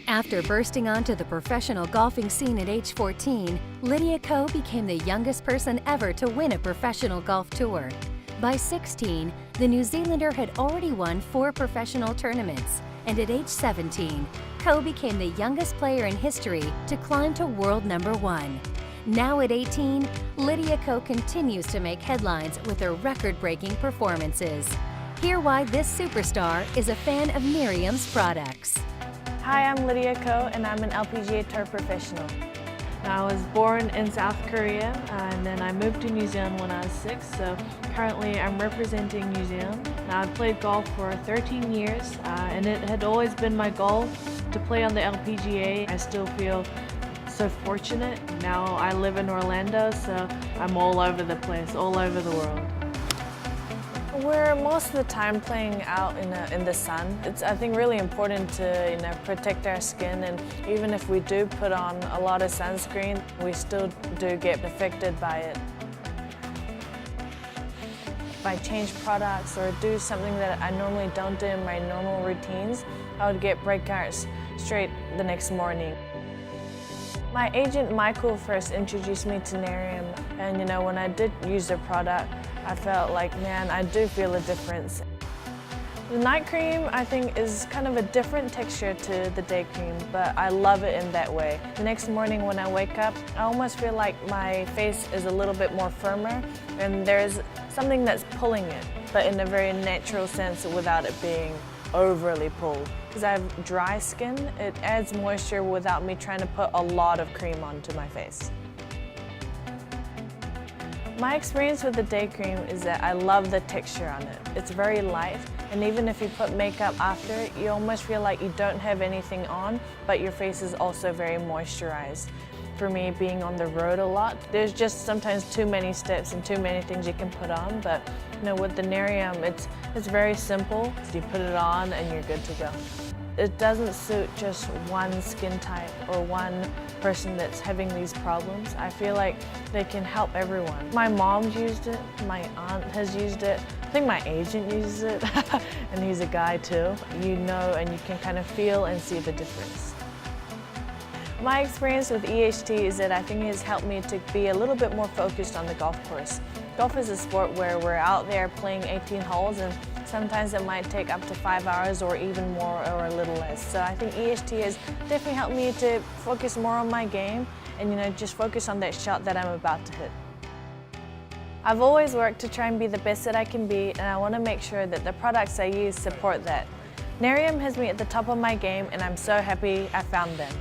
After bursting onto the professional golfing scene at age 14, Lydia Ko became the youngest person ever to win a professional golf tour. By 16, the New Zealander had already won 4 professional tournaments, and at age 17, Ko became the youngest player in history to climb to world number 1. Now at 18, Lydia Ko continues to make headlines with her record-breaking performances. Hear why this superstar is a fan of Nerium's products. Hi, I'm Lydia Ko and I'm an LPGA Tour professional. I was born in South Korea and then I moved to New Zealand when I was 6, so currently I'm representing New Zealand. Now, I've played golf for 13 years and it had always been my goal to play on the LPGA. I still feel so fortunate. Now I live in Orlando, so I'm all over the place, all over the world. We're most of the time playing out in the sun. It's, I think, really important to protect our skin, and even if we do put on a lot of sunscreen, we still do get affected by it. If I change products or do something that I normally don't do in my normal routines, I would get breakouts straight the next morning. My agent Michael first introduced me to Nerium, and when I did use the product, I felt like, man, I do feel a difference. The night cream, I think, is kind of a different texture to the day cream, but I love it in that way. The next morning when I wake up, I almost feel like my face is a little bit more firmer, and there's something that's pulling it, but in a very natural sense without it being overly pulled. Because I have dry skin, it adds moisture without me trying to put a lot of cream onto my face. My experience with the day cream is that I love the texture on it. It's very light, and even if you put makeup after it, you almost feel like you don't have anything on, but your face is also very moisturized. For me, being on the road a lot, there's just sometimes too many steps and too many things you can put on, but with the Nerium, it's very simple. You put it on and you're good to go. It doesn't suit just one skin type or one person that's having these problems. I feel like they can help everyone. My mom's used it, my aunt has used it, I think my agent uses it, and he's a guy too. You know, and you can kind of feel and see the difference. My experience with EHT is that I think it has helped me to be a little bit more focused on the golf course. Golf is a sport where we're out there playing 18 holes, and sometimes it might take up to 5 hours or even more or a little less. So I think EHT has definitely helped me to focus more on my game and just focus on that shot that I'm about to hit. I've always worked to try and be the best that I can be, and I want to make sure that the products I use support that. Nerium has me at the top of my game, and I'm so happy I found them.